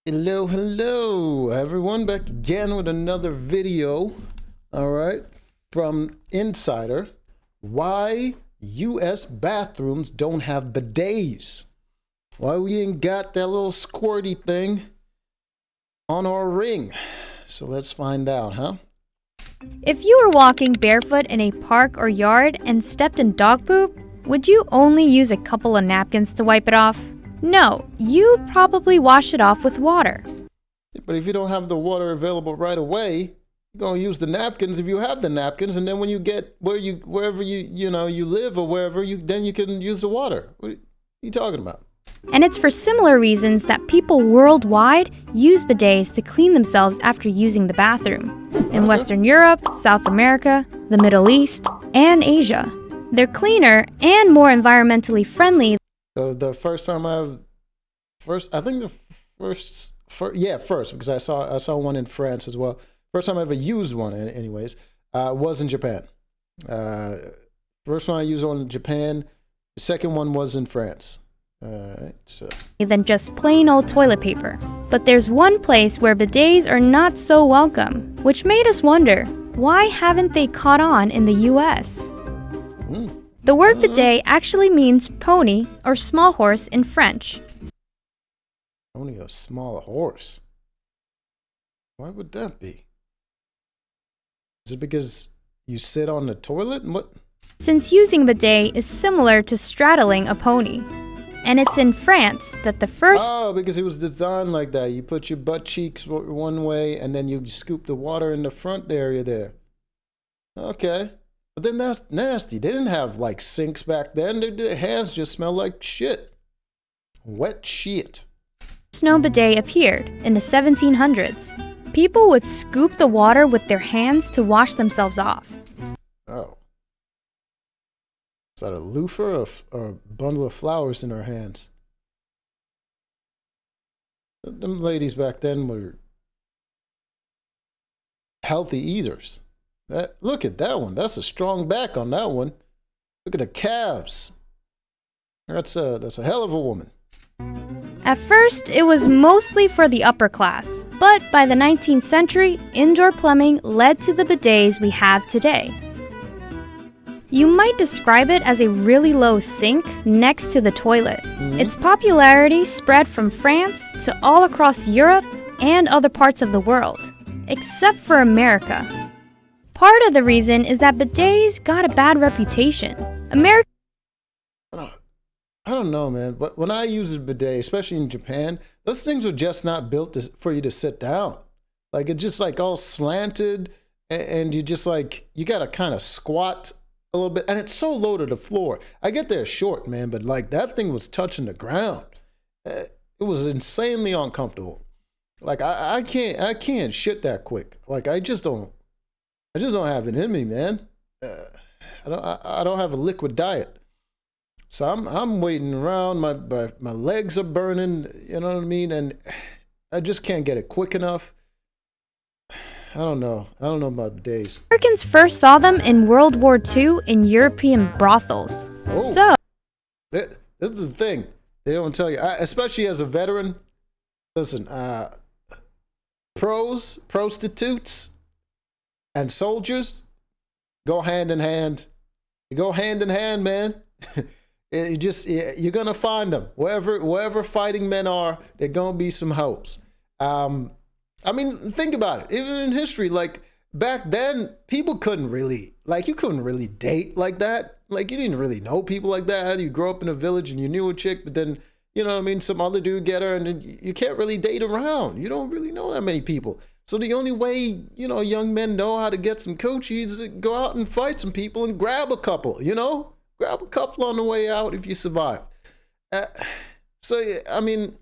Hello, hello, everyone. Back again with another video. All right, from Insider. Why U.S. bathrooms don't have bidets? Why we ain't got that little squirty thing on our ring? So let's find out, huh? If you were walking barefoot in a park or yard and stepped in dog poop, would you only use a couple of napkins to wipe it off? No, you'd probably wash it off with water. But if you don't have the water available right away, you're gonna use the napkins if you have the napkins, and then when you get wherever you live or wherever then you can use the water. What are you talking about? And it's for similar reasons that people worldwide use bidets to clean themselves after using the bathroom. In Western Europe, South America, the Middle East, and Asia. They're cleaner and more environmentally friendly. The first time I think the first, because I saw one in France as well. First time I ever used one, anyways, was in Japan. First one I used one in Japan. The second one was in France. Than just plain old toilet paper. But there's one place where bidets are not so welcome, which made us wonder, why haven't they caught on in the US? The word bidet actually means pony or small horse in French. Only a small horse? Why would that be? Is it because you sit on the toilet? What? Since using bidet is similar to straddling a pony. And it's in France that the first... Oh, because it was designed like that. You put your butt cheeks one way, and then you scoop the water in the front area there. Okay. But then that's nasty. They didn't have, like, sinks back then. Their hands just smell like shit. Wet shit. Snow bidet appeared in the 1700s. People would scoop the water with their hands to wash themselves off. Oh. Is that a loofah or a bundle of flowers in her hands? Them ladies back then were healthy eaters. Look at that one. That's a strong back on that one. Look at the calves. That's a hell of a woman. At first, it was mostly for the upper class, but by the 19th century, indoor plumbing led to the bidets we have today. You might describe it as a really low sink next to the toilet. Its popularity spread from France to all across Europe and other parts of the world, except for America. Part of the reason is that bidets got a bad reputation. I don't know, man. But when I use a bidet, especially in Japan, those things were just not built for you to sit down. Like, it's just like all slanted, and you just like, you got to kind of squat a little bit, and it's so low to the floor. I get there short, man, but like that thing was touching the ground. It was insanely uncomfortable. Like I can't shit that quick. Like I just don't have it in me, man. I don't have a liquid diet, so I'm waiting around. My legs are burning. You know what I mean? And I just can't get it quick enough. I don't know about bidets. Americans first saw them in World War II in European brothels. Oh, So, this is the thing. They don't tell you, especially as a veteran. Listen, prostitutes, and soldiers go hand in hand. You go hand in hand, man. You're gonna find them wherever fighting men are. They're gonna be some hoes. I mean, think about it. Even in history, like back then, people couldn't really date like that. Like you didn't really know people like that. You grow up in a village and you knew a chick, but then, you know what I mean, some other dude get her, and then you can't really date around. You don't really know that many people. So the only way, young men know how to get some coochie is to go out and fight some people and grab a couple, Grab a couple on the way out if you survive. I mean,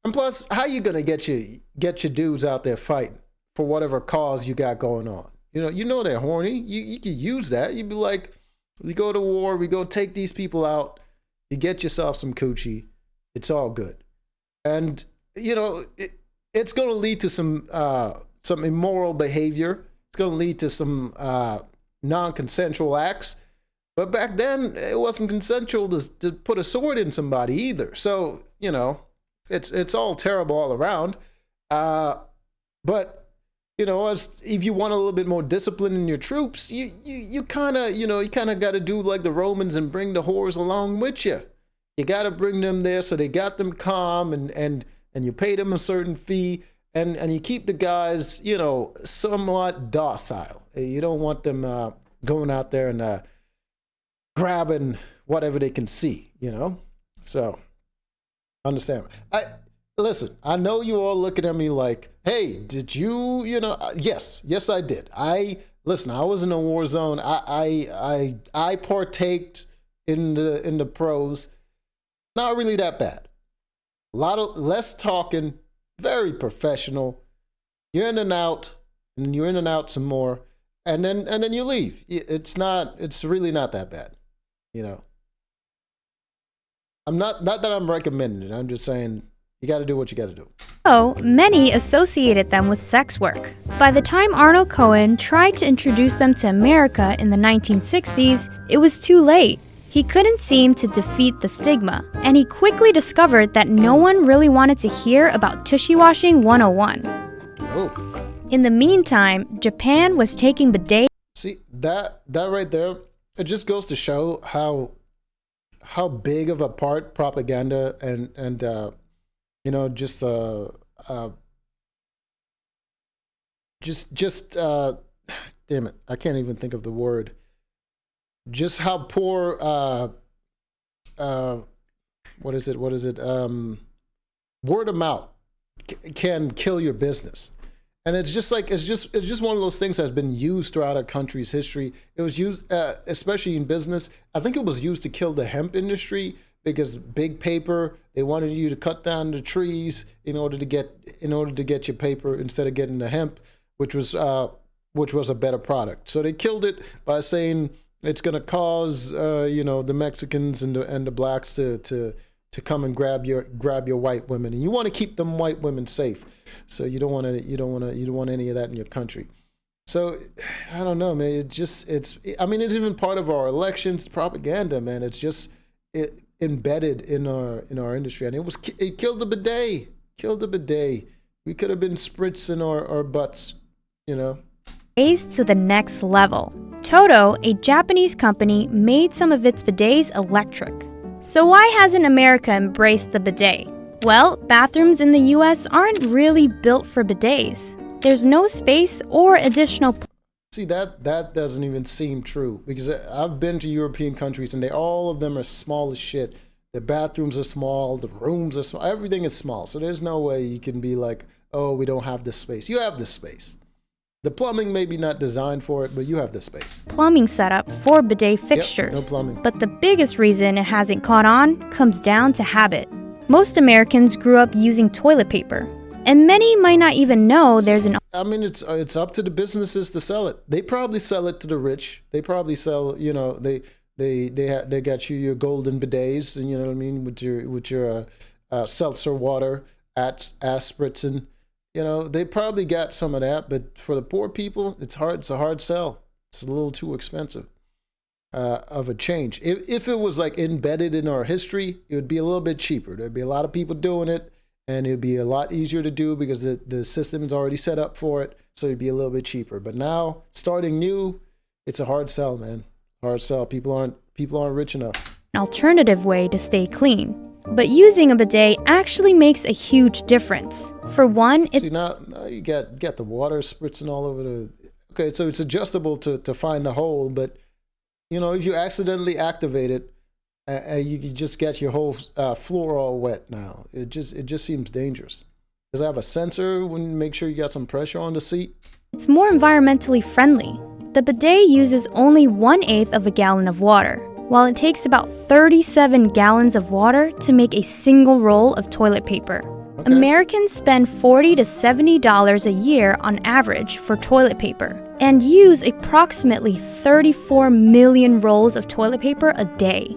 and plus, how you gonna get your dudes out there fighting for whatever cause you got going on? You know they're horny. You could use that. You'd be like, we go to war, we go take these people out. You get yourself some coochie. It's all good. And it's gonna lead to some immoral behavior. It's gonna lead to some non-consensual acts. But back then, it wasn't consensual to put a sword in somebody either. So It's all terrible all around. But if you want a little bit more discipline in your troops, you kind of got to do like the Romans and bring the whores along with you. You got to bring them there so they got them calm, and you pay them a certain fee, and you keep the guys somewhat docile. You don't want them going out there and grabbing whatever they can see. So understand. Listen, I know you all looking at me like, hey, did you, yes, I did. Listen, I was in a war zone. I partaked in the pros. Not really that bad. A lot of less talking, very professional. You're in and out, and you're in and out some more, and then you leave. It's really not that bad, I'm not that I'm recommending it. I'm just saying, you got to do what you got to do. So, many associated them with sex work. By the time Arnold Cohen tried to introduce them to America in the 1960s, it was too late. He couldn't seem to defeat the stigma, and he quickly discovered that no one really wanted to hear about tushy washing 101. Oh. In the meantime, Japan was taking bidet. See, that right there, it just goes to show how big of a part propaganda and damn it, I can't even think of the word. Just how poor what is it? Word of mouth can kill your business. And it's just one of those things that's been used throughout our country's history. It was used, especially in business. I think it was used to kill the hemp industry because big paper. They wanted you to cut down the trees in order to get your paper instead of getting the hemp, which was a better product. So they killed it by saying it's going to cause the Mexicans and the blacks to come and grab your white women, and you want to keep them white women safe. So you don't want any of that in your country. So I don't know, man. It's even part of our elections propaganda, man. It's just embedded in our industry, and it killed the bidet. Killed the bidet. We could have been spritzing our butts, Raised to the next level. Toto, a Japanese company, made some of its bidets electric. So why hasn't America embraced the bidet? Well, bathrooms in the US aren't really built for bidets. There's no space or additional. See, that doesn't even seem true, because I've been to European countries and all of them are small as shit. The bathrooms are small, the rooms are small, everything is small. So there's no way you can be like, oh, we don't have this space. You have this space. The plumbing may be not designed for it, but you have the space. Plumbing setup for bidet fixtures. Yep, no plumbing. But the biggest reason it hasn't caught on comes down to habit. Most Americans grew up using toilet paper, and many might not even know there's an. It's up to the businesses to sell it. They probably sell it to the rich. They probably sell, they got you your golden bidets, and with your seltzer water ass spritzing. They probably got some of that, but for the poor people, it's a hard sell. It's a little too expensive of a change. If it was like embedded in our history, it would be a little bit cheaper. There'd be a lot of people doing it, and it'd be a lot easier to do because the system is already set up for it, so it'd be a little bit cheaper. But now, starting new, it's a hard sell, man. Hard sell. People aren't rich enough. An alternative way to stay clean. But using a bidet actually makes a huge difference. For one, it's... See, now you got the water spritzing all over the... Okay, so it's adjustable to find the hole, but, if you accidentally activate it, you just get your whole floor all wet now. It just seems dangerous. Does it have a sensor when you make sure you got some pressure on the seat? It's more environmentally friendly. The bidet uses only 1/8 of a gallon of water, while it takes about 37 gallons of water to make a single roll of toilet paper. Okay. Americans spend $40 to $70 a year on average for toilet paper and use approximately 34 million rolls of toilet paper a day.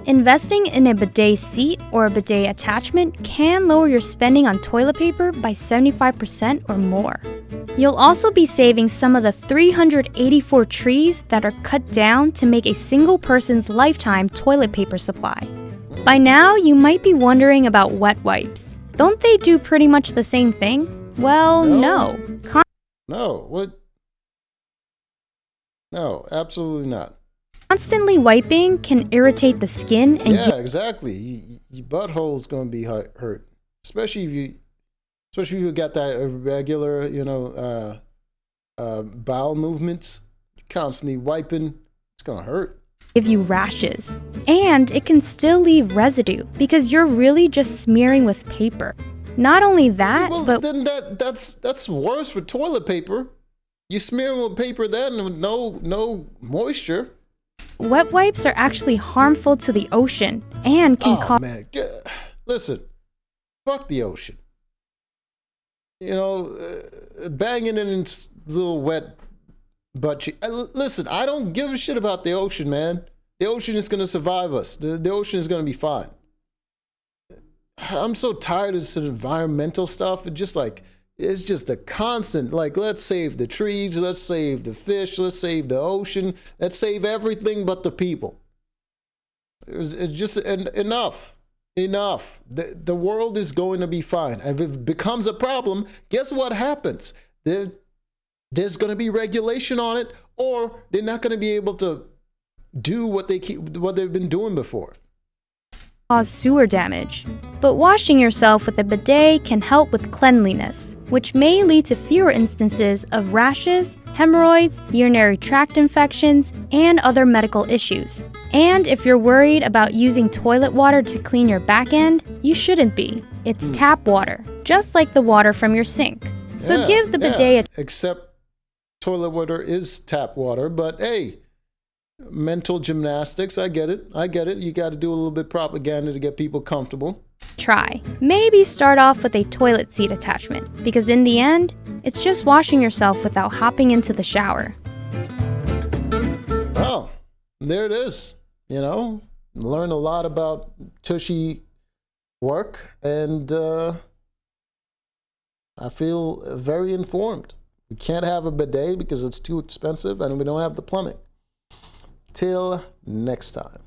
Investing in a bidet seat or a bidet attachment can lower your spending on toilet paper by 75% or more. You'll also be saving some of the 384 trees that are cut down to make a single person's lifetime toilet paper supply. By now, you might be wondering about wet wipes. Don't they do pretty much the same thing? Well, no. No, what? No, absolutely not. Constantly wiping can irritate the skin and yeah, exactly. Your butthole's gonna be hurt, especially if you got that irregular, bowel movements. Constantly wiping, it's gonna hurt. give you rashes. And it can still leave residue because you're really just smearing with paper. Not only that, but then that's worse for toilet paper. You smearing with paper then with no moisture. wet wipes are actually harmful to the ocean and can cause. Man, listen, fuck the ocean. Banging it in little wet butt cheek. Listen, I don't give a shit about the ocean, man. The ocean is gonna survive us. The ocean is gonna be fine. I'm so tired of this environmental stuff. It's just a constant, let's save the trees, let's save the fish, let's save the ocean, let's save everything but the people. It's just enough. The world is going to be fine. And if it becomes a problem, guess what happens? There's going to be regulation on it, or they're not going to be able to do what they've been doing before. Cause sewer damage. But washing yourself with a bidet can help with cleanliness, which may lead to fewer instances of rashes, hemorrhoids, urinary tract infections, and other medical issues. And if you're worried about using toilet water to clean your back end, you shouldn't be. It's tap water, just like the water from your sink. So give the bidet a... Except toilet water is tap water, but hey, mental gymnastics, I get it. You got to do a little bit of propaganda to get people comfortable. Try. Maybe start off with a toilet seat attachment, because in the end, it's just washing yourself without hopping into the shower. Well, there it is. Learn a lot about tushy work, and I feel very informed. We can't have a bidet because it's too expensive and we don't have the plumbing. Till next time.